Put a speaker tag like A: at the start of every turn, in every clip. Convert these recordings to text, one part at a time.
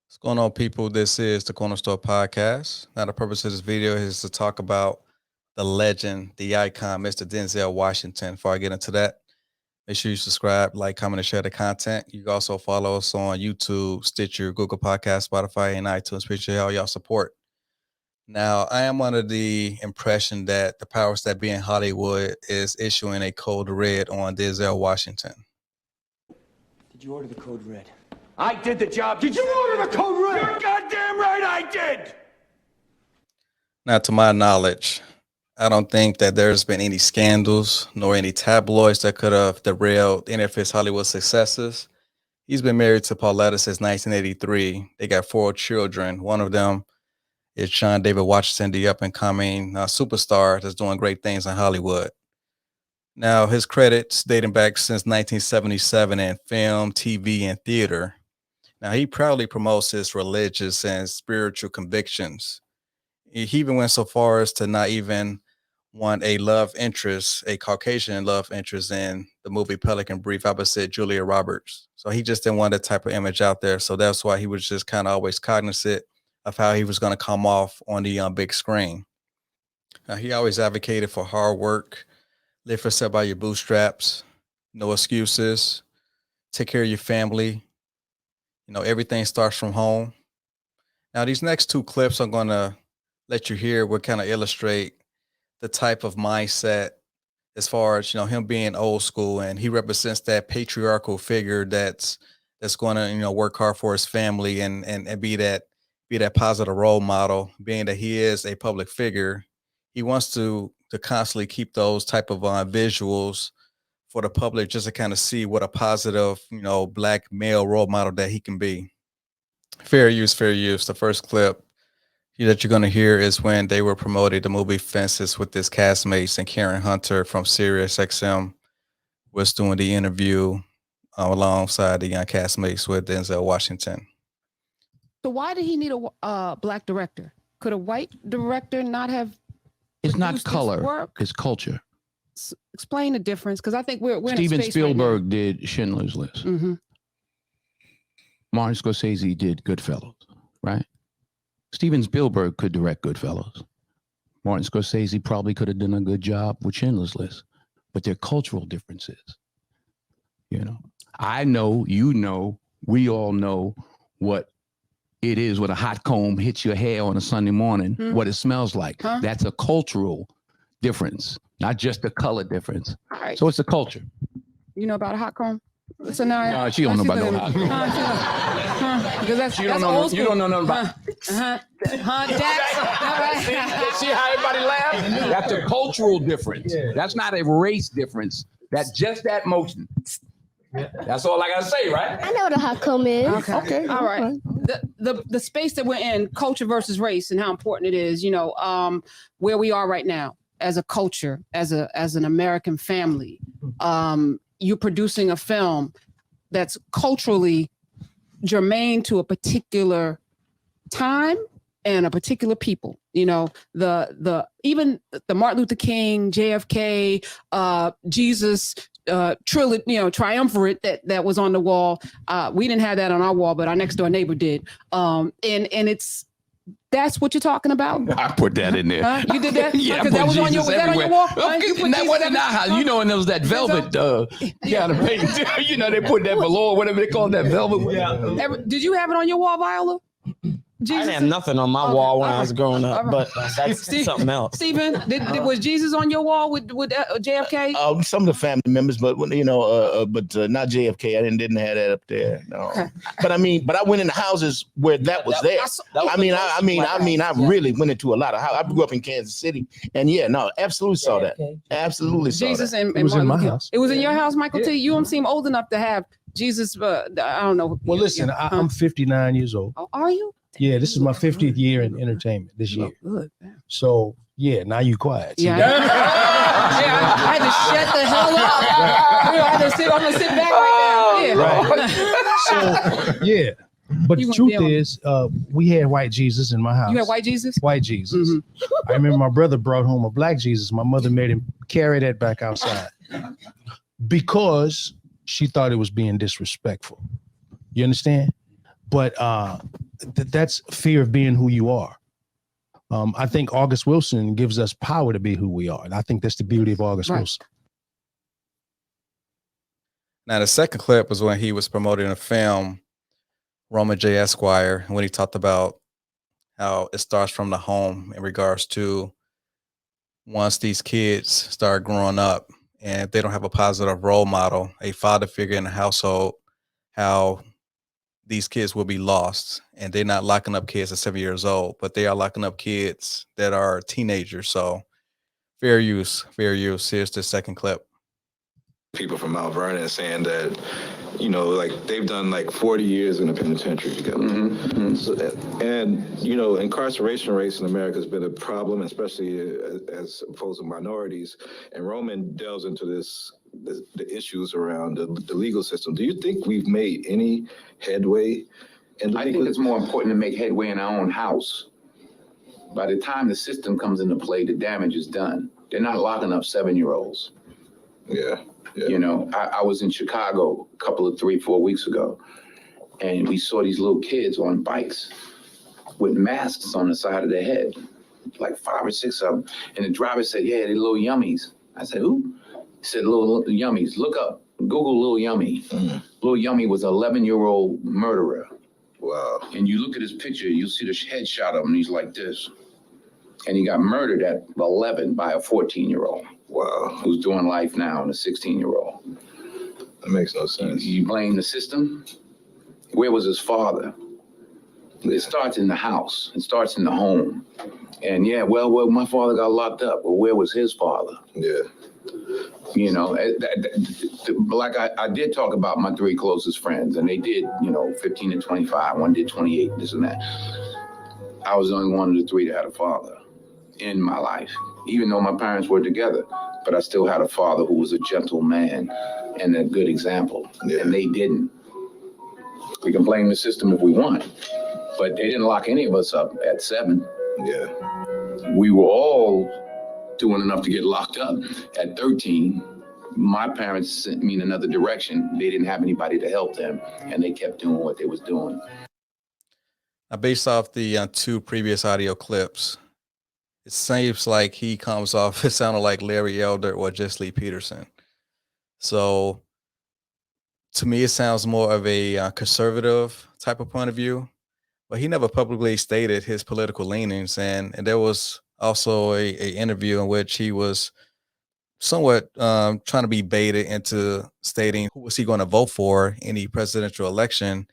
A: What's going on, people? This is the Corner Store Podcast. Now, the purpose of this video is to talk about the legend, the icon, Mr. Denzel Washington. Before I get into that, make sure you subscribe, like, comment, and share the content. You can also follow us on YouTube, Stitcher, Google Podcasts, Spotify, and iTunes. Appreciate all y'all support. Now, I am under the impression that the powers that be in Hollywood is issuing a code red on Denzel Washington.
B: Did you order the code red?
C: I did the job. Did you order the code red? You're goddamn right I did.
A: Now, to my knowledge, I don't think that there's been any scandals nor any tabloids that could have derailed any of his Hollywood successes. He's been married to Pauletta since 1983. They got 4 children. One of them is Sean David Washington, the up-and-coming superstar that's doing great things in Hollywood. Now, his credits dating back since 1977 in film, TV, and theater. Now, he proudly promotes his religious and spiritual convictions. He even went so far as to not even want a love interest, a Caucasian love interest in the movie Pelican Brief opposite Julia Roberts. So he just didn't want that type of image out there. So that's why he was just kind of always cognizant of how he was going to come off on the big screen. Now, he always advocated for hard work, live for yourself by your bootstraps, no excuses, take care of your family. You know, everything starts from home. Now, these next 2 clips I'm going to let you hear will kind of illustrate the type of mindset as far as, you know, him being old school, and he represents that patriarchal figure that's going to, you know, work hard for his family and be that positive role model. Being that he is a public figure, he wants to constantly keep those type of visuals for the public, just to kind of see what a positive, you know, black male role model that he can be. Fair use, fair use. The first clip that you're going to hear is when they were promoting the movie Fences with his castmates, and Karen Hunter from Sirius XM was doing the interview alongside the young castmates with Denzel Washington.
D: So why did he need a black director? Could a white director not have?
E: It's not color, it's culture.
D: Explain the difference, because I think we're
E: Steven
D: in a space
E: Spielberg
D: right
E: did Schindler's List.
D: Mm-hmm.
E: Martin Scorsese did Goodfellas, right? Steven Spielberg could direct Goodfellas. Martin Scorsese probably could have done a good job with Schindler's List, but they're cultural differences. You know, I know, you know, we all know what it is when a hot comb hits your hair on a Sunday morning, what it smells like. Huh? That's a cultural difference, not just a color difference.
D: Right.
E: So it's a culture.
D: You know about a hot comb? So now
E: no, she don't know about no hot comb.
D: Because that's
E: you don't know.
D: old school.
E: You don't know nothing about. See how everybody laughs? That's a cultural difference. Yeah. That's not a race difference. That's just that motion. Yeah. That's all I gotta say, right?
F: I know what a hot comb is.
D: Okay. All right. The space that we're in, culture versus race, and how important it is, you know, where we are right now as a culture, as an American family. You're producing a film that's culturally germane to a particular time and a particular people. You know, even the Martin Luther King, JFK, Jesus trilogy, you know, triumvirate that was on the wall. We didn't have that on our wall, but our next door neighbor did. And that's what you're talking about.
E: I put that in there.
D: You did that?
E: Yeah,
D: because that was on your wall.
E: Okay, that wasn't in our house. You know, and there was that velvet kind of paint. You know, they put that velour, whatever they call that velvet.
D: Yeah. Did you have it on your wall, Viola?
B: Jesus? I didn't have nothing on my wall when I was growing up, but that's something else.
D: Stephen, was Jesus on your wall with JFK?
G: Some of the family members, but you know, but not JFK. I didn't have that up there. No, okay. But I went into houses where that was there. I really went into a lot of houses. I grew up in Kansas City, and absolutely saw that. Absolutely saw
D: Jesus
G: that.
D: And
G: it was in my house.
D: It was in your house, Michael T. You don't seem old enough to have Jesus. I don't know.
H: Well, listen, I'm 59 years old.
D: Oh, are you?
H: Yeah, this is my 50th year in entertainment this year.
D: Good.
H: So, now you quiet.
D: Yeah. I had to shut the hell up. I'm going to sit back right now.
H: Yeah. Right. So, But
D: You
H: the
D: wouldn't
H: truth
D: be able-
H: is, we had white Jesus in my house.
D: You had white Jesus?
H: White Jesus.
D: Mhm.
H: I remember my brother brought home a black Jesus. My mother made him carry that back outside because she thought it was being disrespectful. You understand? But that's fear of being who you are. I think August Wilson gives us power to be who we are. And I think that's the beauty of August Wilson.
A: Now, the second clip was when he was promoting a film, Roman J. Esquire, when he talked about how it starts from the home in regards to once these kids start growing up and if they don't have a positive role model, a father figure in the household, how these kids will be lost. And they're not locking up kids at 7 years old, but they are locking up kids that are teenagers. So fair use, fair use. Here's the second clip.
F: People from Mount Vernon saying that, you know, like they've done like 40 years in the penitentiary together. So, and, you know, incarceration rates in America has been a problem, especially as opposed to minorities. And Roman delves into the issues around the legal system. Do you think we've made any headway?
I: I think it's more important to make headway in our own house. By the time the system comes into play, the damage is done. They're not locking up 7-year-olds.
F: Yeah.
I: You know, I was in Chicago a couple of 3-4 weeks ago, and we saw these little kids on bikes with masks on the side of their head, like 5 or 6 of them. And the driver said, yeah, they're little yummies. I said, who? He said, little yummies. Look up, Google Little Yummy. Little Yummy was an 11-year-old murderer.
F: Wow.
I: And you look at his picture, you'll see the headshot of him, he's like this. And he got murdered at 11 by a 14-year-old.
F: Wow.
I: Who's doing life now and a 16-year-old.
F: That makes no sense.
I: You blame the system? Where was his father? It starts in the house. It starts in the home. And yeah, well, my father got locked up. Well, where was his father?
F: Yeah.
I: You know, like I did talk about my 3 closest friends, and they did, you know, 15 and 25. One did 28, this and that. I was the only one of the 3 that had a father in my life, even though my parents were together. But I still had a father who was a gentle man and a good example. Yeah. And they didn't. We can blame the system if we want, but they didn't lock any of us up at 7.
F: Yeah.
I: We were all doing enough to get locked up at 13. My parents sent me in another direction. They didn't have anybody to help them, and they kept doing what they was doing.
A: Now, based off the 2 previous audio clips, it seems like he comes off, it sounded like Larry Elder or Jesse Lee Peterson. So to me, it sounds more of a conservative type of point of view, but he never publicly stated his political leanings. And there was also a interview in which he was somewhat trying to be baited into stating who was he going to vote for in the presidential election.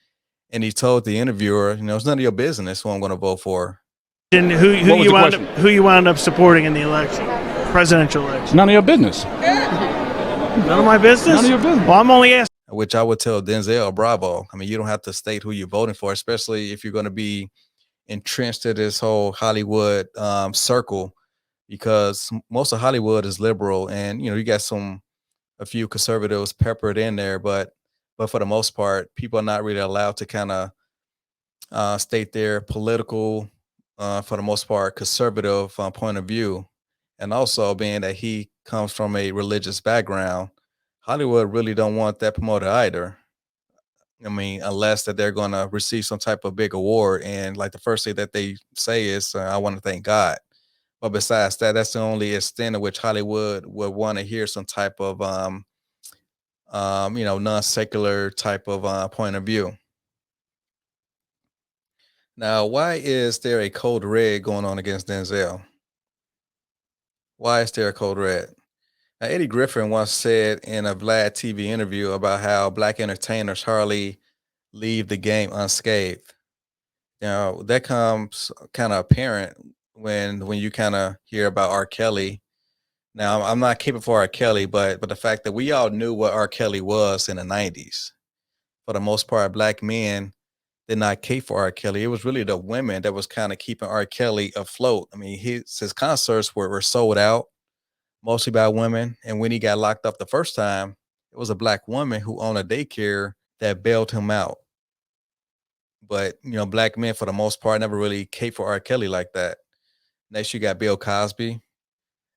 A: And he told the interviewer, you know, it's none of your business who I'm going to vote for.
J: And who you wound up supporting in the election, presidential election?
E: None of your business.
J: None of my business?
E: None of your business.
J: Well, I'm only asking.
A: Which I would tell Denzel, bravo. I mean, you don't have to state who you're voting for, especially if you're going to be entrenched to this whole Hollywood circle, because most of Hollywood is liberal, and you know you got a few conservatives peppered in there, but for the most part, people are not really allowed to kind of state their political, for the most part, conservative point of view. And also, being that he comes from a religious background, Hollywood really don't want that promoted either. I mean, unless that they're going to receive some type of big award. And like the first thing that they say is, I want to thank God. But besides that, that's the only extent in which Hollywood would want to hear some type of, you know, non-secular type of point of view. Now, why is there a code red going on against Denzel? Why is there a code red? Now, Eddie Griffin once said in a Vlad TV interview about how black entertainers hardly leave the game unscathed. Now, that comes kind of apparent when you kind of hear about R. Kelly. Now, I'm not keeping for R. Kelly, but the fact that we all knew what R. Kelly was in the 90s. For the most part, black men did not cape for R. Kelly. It was really the women that was kind of keeping R. Kelly afloat. I mean, his concerts were sold out, mostly by women. And when he got locked up the first time, it was a black woman who owned a daycare that bailed him out. but black men for the most part never really cared for R. Kelly like that. Next, you got Bill Cosby.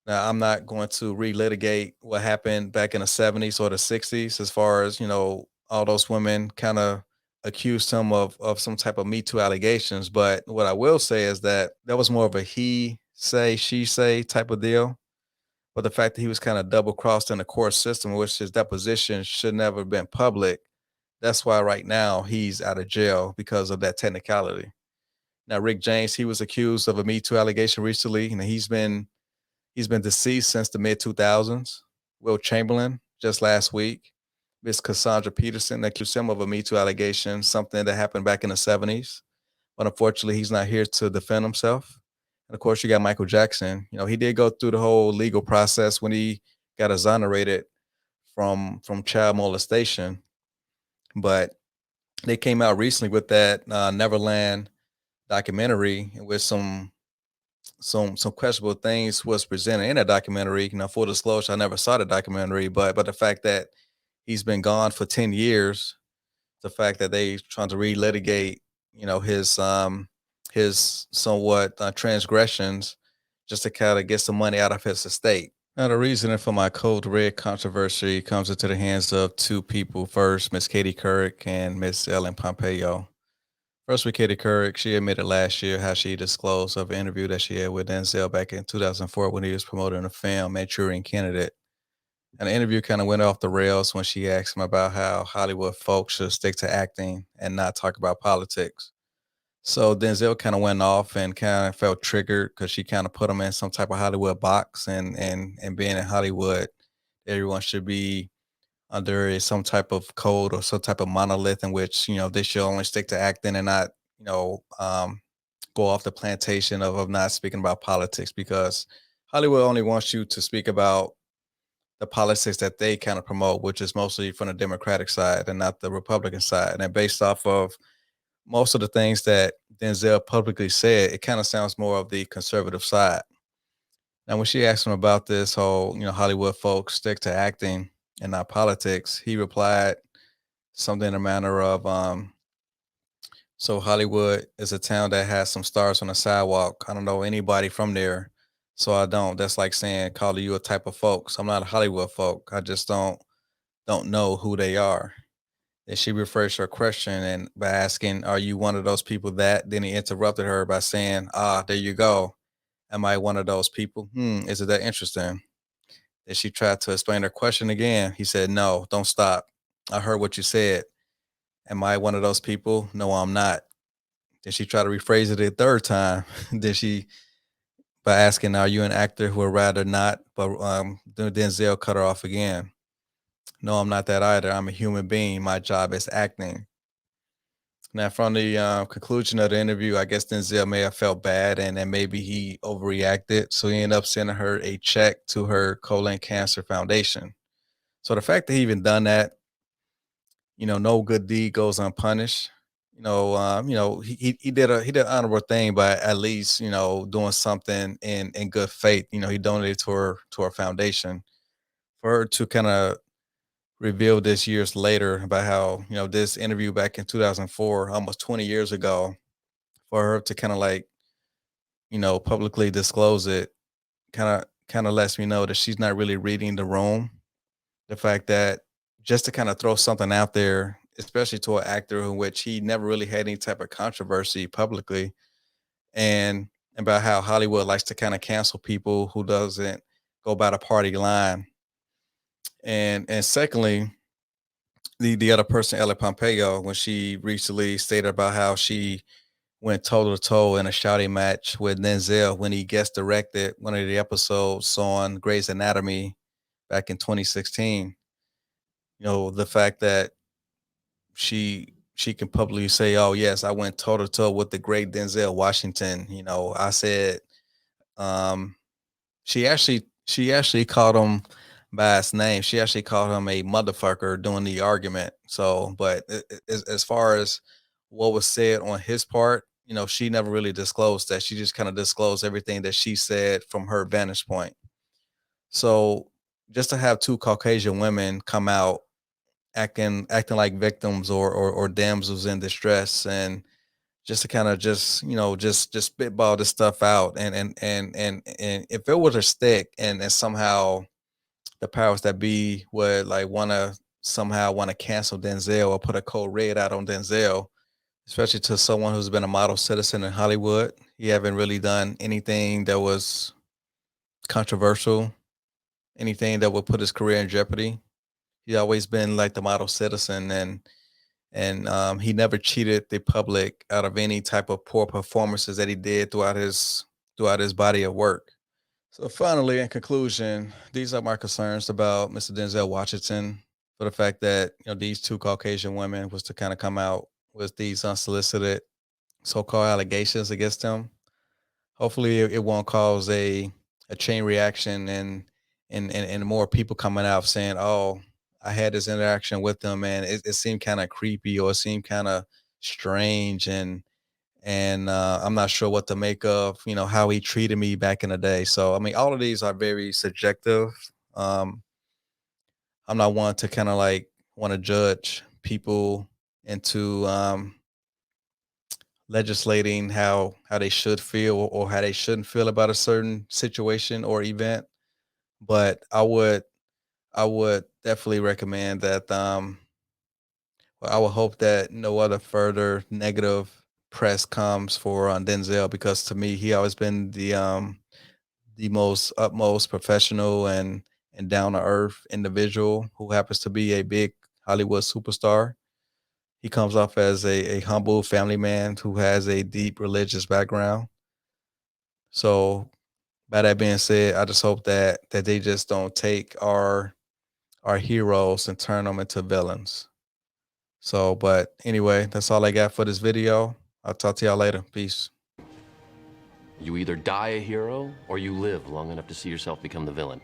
A: Now, I'm not going to relitigate what happened back in the 70s or the 60s as far as, all those women kind of accused him of some type of Me Too allegations. But what I will say is that was more of a he say, she say type of deal. But the fact that he was kind of double crossed in the court system, in which his deposition should never have been public, that's why right now he's out of jail because of that technicality. Now, Rick James, he was accused of a Me Too allegation recently, and he's been deceased since the mid 2000s. Will Chamberlain, just last week, Miss Cassandra Peterson accused him of a Me Too allegation, something that happened back in the 70s. But unfortunately, he's not here to defend himself. And of course, you got Michael Jackson. He did go through the whole legal process when he got exonerated from child molestation. But they came out recently with that Neverland documentary with some questionable things was presented in that documentary. Full disclosure, I never saw the documentary, but the fact that he's been gone for 10 years, the fact that they trying to relitigate, his somewhat transgressions just to kind of get some money out of his estate. Now, the reasoning for my Code Red controversy comes into the hands of two people. First, Miss Katie Couric and Miss Ellen Pompeo. First, with Katie Couric, she admitted last year how she disclosed of an interview that she had with Denzel back in 2004 when he was promoting the film Manchurian Candidate. And the interview kind of went off the rails when she asked him about how Hollywood folks should stick to acting and not talk about politics. So Denzel kind of went off and kind of felt triggered because she kind of put him in some type of Hollywood box, and being in Hollywood, everyone should be under some type of code or some type of monolith in which they should only stick to acting and not go off the plantation of not speaking about politics, because Hollywood only wants you to speak about the politics that they kind of promote, which is mostly from the Democratic side and not the Republican side. And based off of most of the things that Denzel publicly said, it kind of sounds more of the conservative side. Now, when she asked him about this whole, Hollywood folks stick to acting and not politics, he replied something in the manner of, so Hollywood is a town that has some stars on the sidewalk. I don't know anybody from there, so I don't. That's like saying calling you a type of folks. I'm not a Hollywood folk. I just don't know who they are. And she refers her question and by asking, "Are you one of those people that?" Then he interrupted her by saying, "Ah, there you go. Am I one of those people? Is it that interesting?" Then she tried to explain her question again. He said, "No, don't stop. I heard what you said. Am I one of those people? No, I'm not." Then she tried to rephrase it a third time. Then she, by asking, "Are you an actor?" who would rather not, but Denzel cut her off again. "No, I'm not that either. I'm a human being. My job is acting." Now, from the conclusion of the interview, I guess Denzel may have felt bad and maybe he overreacted. So he ended up sending her a check to her colon cancer foundation. So the fact that he even done that, no good deed goes unpunished. He did an honorable thing by at least, doing something in good faith. He donated to her foundation. For her to kind of reveal this years later about how, this interview back in 2004, almost 20 years ago, for her to kind of like, publicly disclose it, kind of lets me know that she's not really reading the room. The fact that just to kind of throw something out there, especially to an actor in which he never really had any type of controversy publicly, and about how Hollywood likes to kind of cancel people who doesn't go by the party line. And secondly, the other person, Ellen Pompeo, when she recently stated about how she went toe to toe in a shouting match with Denzel when he guest directed one of the episodes on Grey's Anatomy back in 2016. The fact that she can publicly say, "Oh yes, I went toe to toe with the great Denzel Washington." I said, she actually called him by his name. She actually called him a motherfucker during the argument. So, but as far as what was said on his part, she never really disclosed that. She just kind of disclosed everything that she said from her vantage point. So just to have two Caucasian women come out acting like victims or damsels in distress and just to kind of just spitball this stuff out. And if it was a stick and somehow the powers that be would like want to cancel Denzel or put a code red out on Denzel, especially to someone who's been a model citizen in Hollywood. He haven't really done anything that was controversial, anything that would put his career in jeopardy. He's always been like the model citizen, and he never cheated the public out of any type of poor performances that he did throughout his body of work. So finally, in conclusion, these are my concerns about Mr. Denzel Washington, for the fact that these two Caucasian women was to kind of come out with these unsolicited so-called allegations against him. Hopefully, it won't cause a chain reaction and more people coming out saying, "Oh, I had this interaction with them, and it seemed kind of creepy, or it seemed kind of strange, and I'm not sure what to make of how he treated me back in the day." So I mean, all of these are very subjective. I'm not one to kind of like want to judge people into legislating how they should feel or how they shouldn't feel about a certain situation or event. But I would definitely recommend that I would hope that no other further negative press comes for Denzel, because to me he always been the most utmost professional and down to earth individual who happens to be a big Hollywood superstar. He comes off as a humble family man who has a deep religious background. So by that being said, I just hope that they just don't take our heroes and turn them into villains. So, but anyway, that's all I got for this video. I'll talk to y'all later. Peace.
K: You either die a hero or you live long enough to see yourself become the villain.